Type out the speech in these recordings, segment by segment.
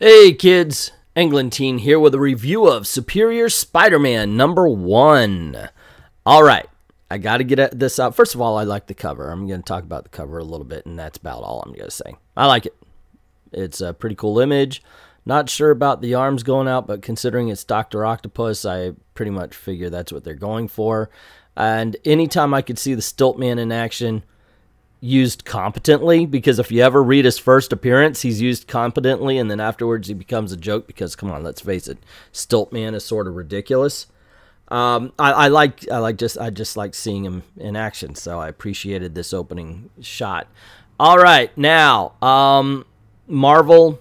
Hey kids, Englentine here with a review of Superior Spider-Man #1. Alright, I gotta get this out. First of all, I like the cover. I'm gonna talk about the cover a little bit, and that's about all I'm gonna say. I like it. It's a pretty cool image. Not sure about the arms going out, but considering it's Dr. Octopus, I pretty much figure that's what they're going for. And anytime I could see the Stiltman in action, used competently, because if you ever read his first appearance, he's used competently, and then afterwards he becomes a joke because, come on, let's face it, Stiltman is sort of ridiculous. I just like seeing him in action, so I appreciated this opening shot. All right, now Marvel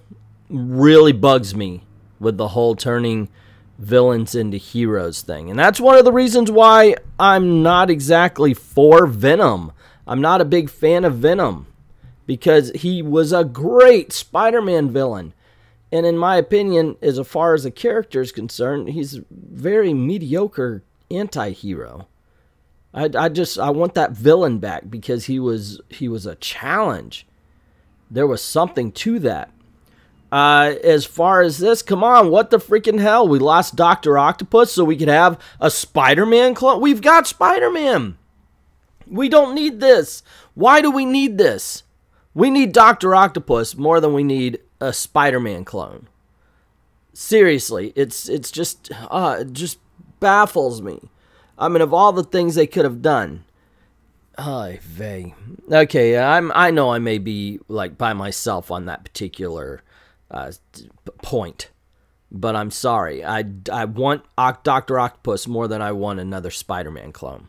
really bugs me with the whole turning villains into heroes thing, and that's one of the reasons why I'm not exactly for Venom. I'm not a big fan of Venom because he was a great Spider-Man villain. And in my opinion, as far as the character is concerned, he's a very mediocre anti-hero. I want that villain back because he was a challenge. There was something to that. As far as this, come on, what the freaking hell? We lost Dr. Octopus so we could have a Spider-Man clone? We've got Spider-Man. We don't need this. Why do we need this? We need Dr. Octopus more than we need a Spider-Man clone. Seriously, it just baffles me. I mean, of all the things they could have done. Okay, I know I may be like by myself on that particular point, but I'm sorry. I want Dr. Octopus more than I want another Spider-Man clone.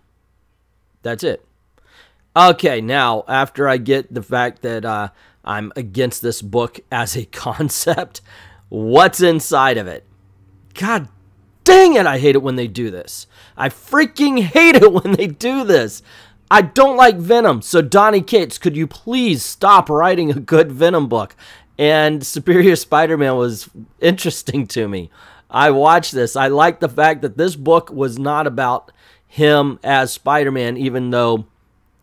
That's it. Okay, now, after I get the fact that I'm against this book as a concept, what's inside of it? God dang it, I hate it when they do this. I freaking hate it when they do this. I don't like Venom, so Donny Cates, could you please stop writing a good Venom book? And Superior Spider-Man was interesting to me. I watched this. I like the fact that this book was not about him as Spider-Man, even though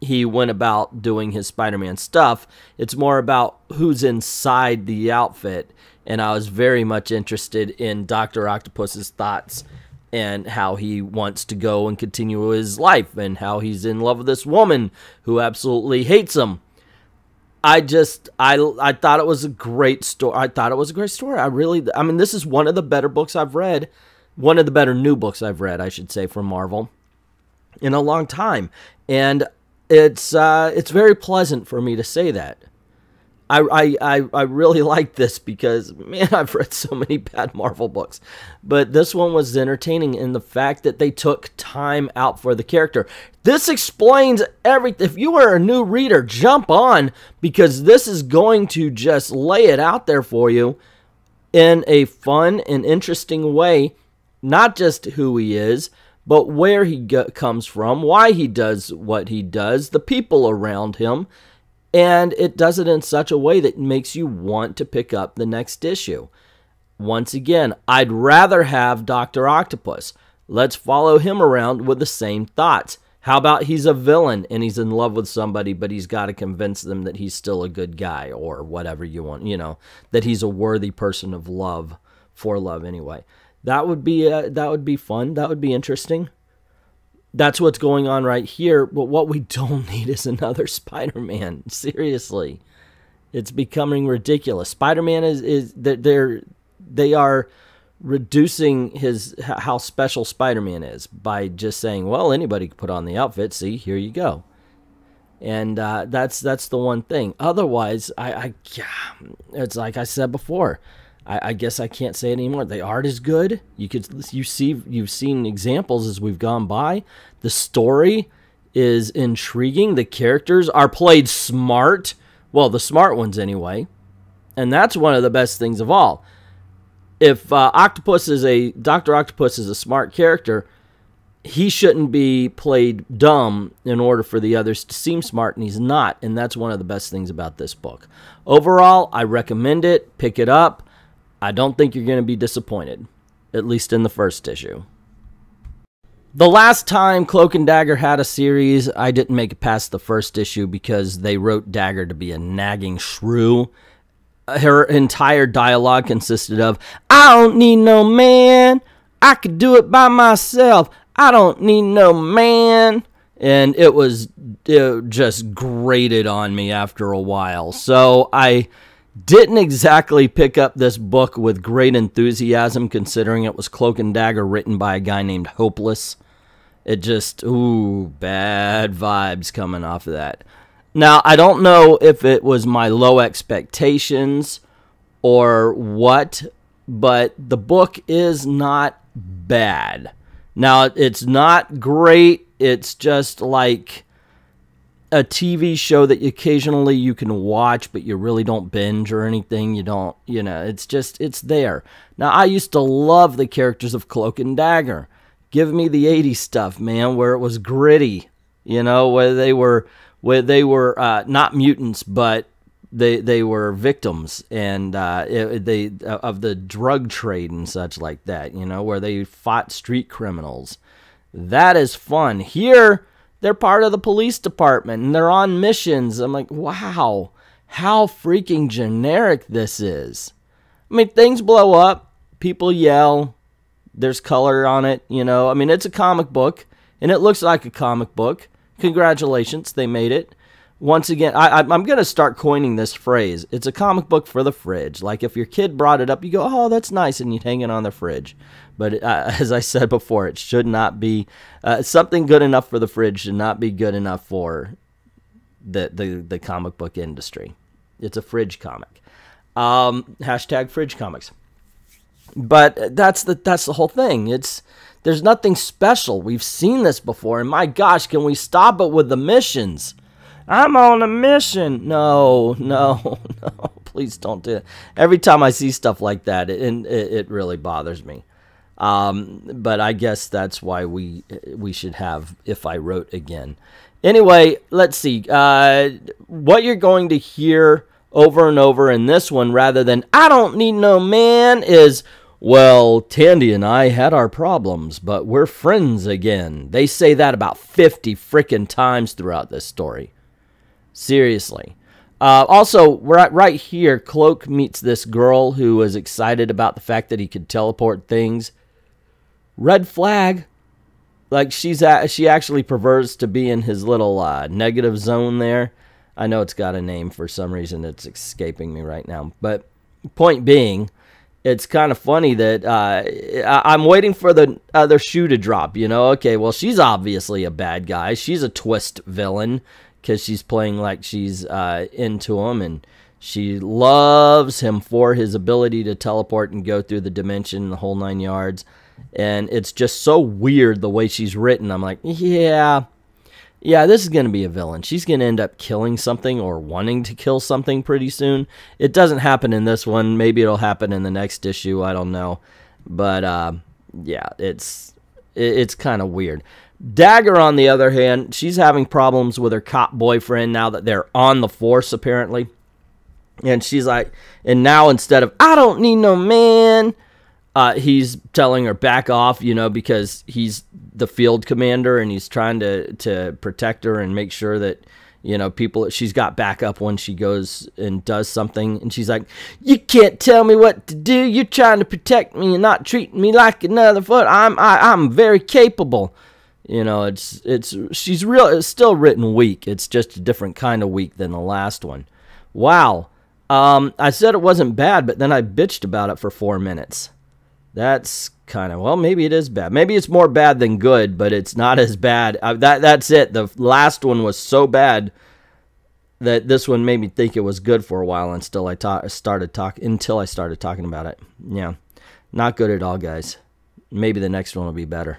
he went about doing his Spider-Man stuff. It's more about who's inside the outfit, and I was very much interested in Dr. Octopus's thoughts and how he wants to go and continue his life and how he's in love with this woman who absolutely hates him. I thought it was a great story. I mean, this is one of the better books I've read, one of the better new books I've read, I should say, from Marvel in a long time. And it's very pleasant for me to say that. I really like this because, man, I've read so many bad Marvel books. But this one was entertaining in the fact that they took time out for the character. This explains everything. If you are a new reader, jump on, because this is going to just lay it out there for you in a fun and interesting way. Not just who he is, but where he comes from, why he does what he does, the people around him, and it does it in such a way that makes you want to pick up the next issue. Once again, I'd rather have Dr. Octopus. Let's follow him around with the same thoughts. How about he's a villain and he's in love with somebody, but he's got to convince them that he's still a good guy, or whatever you want, you know, that he's a worthy person of love, for love anyway. That would be fun. That would be interesting. That's what's going on right here. But what we don't need is another Spider-Man. Seriously, it's becoming ridiculous. Spider-Man they are reducing how special Spider-Man is by just saying, well, anybody can put on the outfit. See, here you go. And that's the one thing. Otherwise, it's like I said before. I guess I can't say it anymore. The art is good. You've seen examples as we've gone by. The story is intriguing. The characters are played smart. Well, the smart ones anyway. And that's one of the best things of all. If Dr. Octopus is a smart character, he shouldn't be played dumb in order for the others to seem smart, and he's not. And that's one of the best things about this book. Overall, I recommend it. Pick it up. I don't think you're going to be disappointed, at least in the first issue. The last time Cloak and Dagger had a series, I didn't make it past the first issue because they wrote Dagger to be a nagging shrew, her entire dialogue consisted of, I don't need no man. I could do it by myself. I don't need no man. And it just grated on me after a while. So I didn't exactly pick up this book with great enthusiasm, considering it was Cloak and Dagger written by a guy named Hopeless. It just, ooh, bad vibes coming off of that. Now, I don't know if it was my low expectations or what, but the book is not bad. Now, it's not great. It's just like a TV show that occasionally you can watch, but you really don't binge or anything. You don't, it's just, it's there. Now, I used to love the characters of Cloak and Dagger. Give me the 80s stuff, man, where it was gritty, where they were not mutants, but they were victims and of the drug trade and such like that, where they fought street criminals. That is fun. Here, they're part of the police department and they're on missions. I'm like, wow, how freaking generic this is. I mean, things blow up, people yell. There's color on it, I mean, it's a comic book, and it looks like a comic book. Congratulations, they made it. Once again, I'm going to start coining this phrase. It's a comic book for the fridge. Like, if your kid brought it up, you go, oh, that's nice, and you'd hang it on the fridge. But as I said before, it should not be something good enough for the fridge should not be good enough for the comic book industry. It's a fridge comic. Hashtag fridge comics. But that's the whole thing. There's nothing special. We've seen this before, and my gosh, can we stop it with the missions? I'm on a mission. No, please don't do it. Every time I see stuff like that, it really bothers me. But I guess that's why we should have If I Wrote Again. Anyway, let's see. What you're going to hear over and over in this one, rather than I don't need no man, is, well, Tandy and I had our problems, but we're friends again. They say that about 50 frickin' times throughout this story. Seriously. Also, right here, Cloak meets this girl who was excited about the fact that he could teleport things. Red flag. Like, she actually prefers to be in his little negative zone there. I know it's got a name for some reason. It's escaping me right now. But point being, it's kind of funny that I'm waiting for the other shoe to drop, Okay, well, she's obviously a bad guy. She's a twist villain because she's playing like she's into him, and she loves him for his ability to teleport and go through the dimension, the whole 9 yards. And it's just so weird the way she's written. I'm like, yeah, this is going to be a villain. She's going to end up killing something or wanting to kill something pretty soon. It doesn't happen in this one. Maybe it'll happen in the next issue. I don't know. But, yeah, it's kind of weird. Dagger, on the other hand, she's having problems with her cop boyfriend now that they're on the force, apparently. And she's like, and now instead of, I don't need no man, he's telling her back off, because he's the field commander and he's trying to protect her and make sure that, she's got backup when she goes and does something. And she's like, you can't tell me what to do. You're trying to protect me and not treating me like another foot. I'm very capable. It's still written weak. It's just a different kind of weak than the last one. Wow. I said it wasn't bad, but then I bitched about it for 4 minutes. That's kind of, well, maybe it is bad. Maybe it's more bad than good, but it's not as bad. That's it. The last one was so bad that this one made me think it was good for a while until I started talking about it. Yeah, not good at all, guys. Maybe the next one will be better.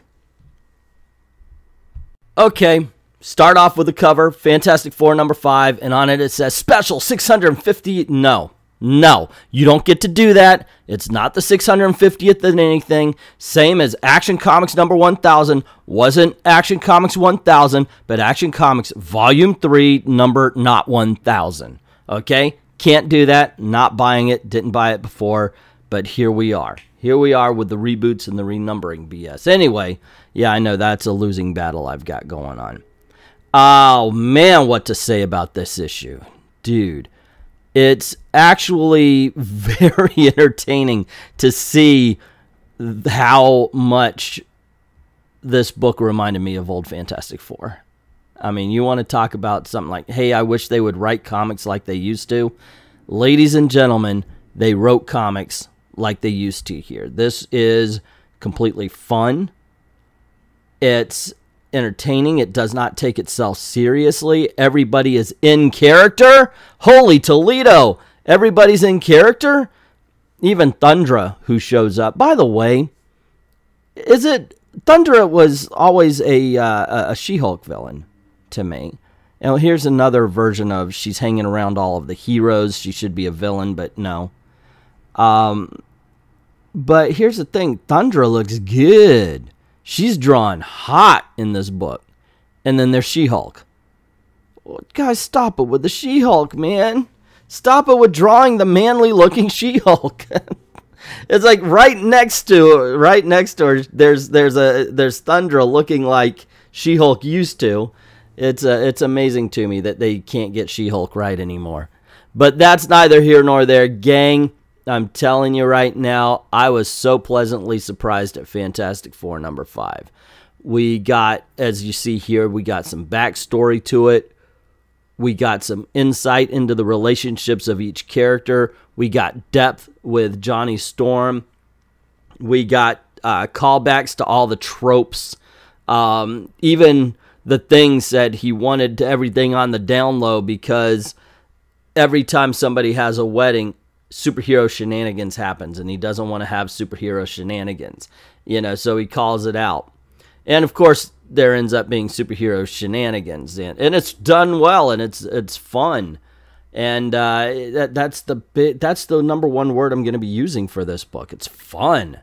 Okay, start off with the cover, Fantastic Four #5, and on it says Special 650. No, you don't get to do that. It's not the 650th in anything. Same as Action Comics #1000. Wasn't Action Comics 1000, but Action Comics Volume 3, number not 1000. Okay? Can't do that. Not buying it. Didn't buy it before. But here we are. Here we are with the reboots and the renumbering BS. Anyway, yeah, I know that's a losing battle I've got going on. Oh, man, what to say about this issue. Dude. It's actually very entertaining to see how much this book reminded me of old Fantastic Four. I mean, you want to talk about something like, hey, I wish they would write comics like they used to. Ladies and gentlemen, they wrote comics like they used to here. This is completely fun. It's entertaining. It does not take itself seriously. Everybody is in character. Holy Toledo. Everybody's in character. Even Thundra, who shows up. By the way, is it... Thundra was always a She-Hulk villain to me. Now, here's another version of she's hanging around all of the heroes. She should be a villain, but no. But here's the thing. Thundra looks good. She's drawn hot in this book. And then there's She-Hulk. Well, guys, stop it with the She-Hulk, man. Stop it with drawing the manly-looking She-Hulk. It's like right next to her, there's Thundra looking like She-Hulk used to. It's amazing to me that they can't get She-Hulk right anymore. But that's neither here nor there, gang. I'm telling you right now, I was so pleasantly surprised at Fantastic Four number 5. We got, as you see here, we got some backstory to it. We got some insight into the relationships of each character. We got depth with Johnny Storm. We got callbacks to all the tropes. Even the Thing said he wanted everything on the down low because every time somebody has a wedding, superhero shenanigans happens, and he doesn't want to have superhero shenanigans. You know, so he calls it out. And, of course, there ends up being superhero shenanigans, and it's done well, and it's fun, and that's the number one word I'm going to be using for this book. It's fun,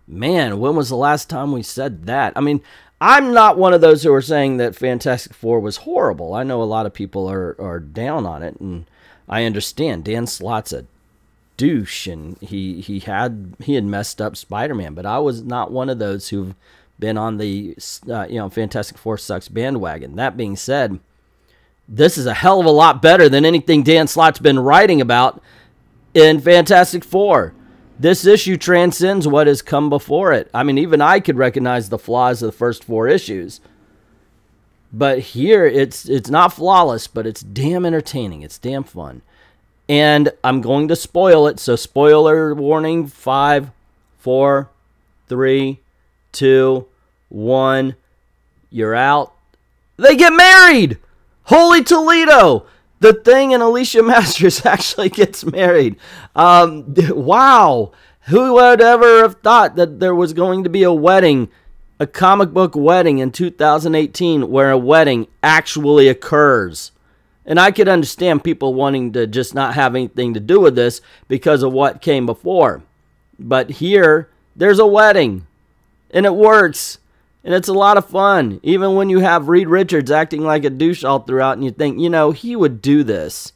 man. When was the last time we said that? I mean, I'm not one of those who are saying that Fantastic Four was horrible. I know a lot of people are down on it, and I understand. Dan Slott's a douche, and he had messed up Spider-Man, but I was not one of those who've been on the Fantastic Four sucks bandwagon. That being said, this is a hell of a lot better than anything Dan Slott's been writing about in Fantastic Four. This issue transcends what has come before it. I mean, even I could recognize the flaws of the first 4 issues. But here, it's not flawless, but it's damn entertaining. It's damn fun. And I'm going to spoil it, so spoiler warning, 5, 4, 3, 2, 1, you're out. They get married! Holy Toledo! The Thing and Alicia Masters actually gets married. Wow! Who would ever have thought that there was going to be a wedding, a comic book wedding in 2018 where a wedding actually occurs? And I could understand people wanting to just not have anything to do with this because of what came before. But here, there's a wedding. And it works. And it's a lot of fun. Even when you have Reed Richards acting like a douche all throughout and you think, you know, he would do this.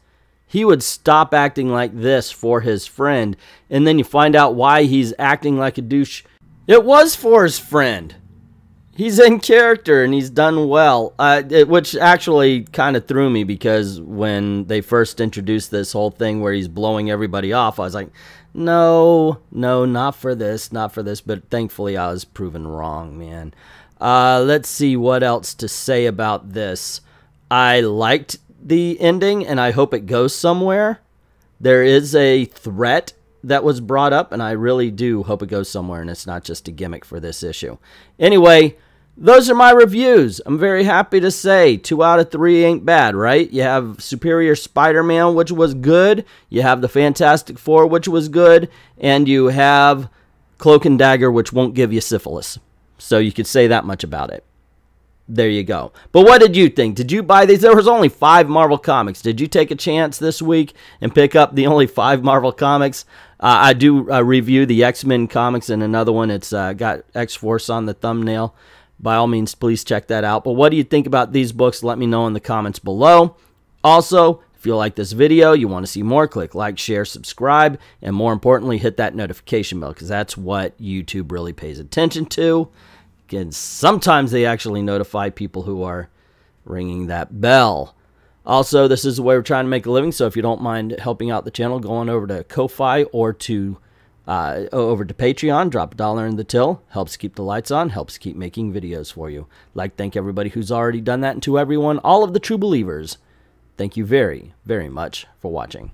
He would stop acting like this for his friend. And then you find out why he's acting like a douche. It was for his friend. He's in character and he's done well. Which actually kind of threw me because when they first introduced this whole thing where he's blowing everybody off, I was like, no, not for this, not for this. But thankfully I was proven wrong, man. Let's see what else to say about this. I liked the ending and I hope it goes somewhere. There is a threat that was brought up and I really do hope it goes somewhere and it's not just a gimmick for this issue. Anyway, those are my reviews. I'm very happy to say 2 out of 3 ain't bad, right? You have Superior Spider-Man, which was good. You have the Fantastic Four, which was good. And you have Cloak and Dagger, which won't give you syphilis. So you could say that much about it. There you go. But what did you think? Did you buy these? There was only 5 Marvel comics. Did you take a chance this week and pick up the only 5 Marvel comics? I do review the X-Men comics and another one. It's got X-Force on the thumbnail. By all means, please check that out. But what do you think about these books? Let me know in the comments below. Also, if you like this video, you want to see more, click like, share, subscribe, and more importantly, hit that notification bell because that's what YouTube really pays attention to. And sometimes they actually notify people who are ringing that bell. Also, this is the way we're trying to make a living, so if you don't mind helping out the channel, go on over to Ko-Fi or to over to Patreon, drop $1 in the till, helps keep the lights on, helps keep making videos for you. Like, thank everybody who's already done that, and to everyone, all of the true believers, thank you very, very much for watching.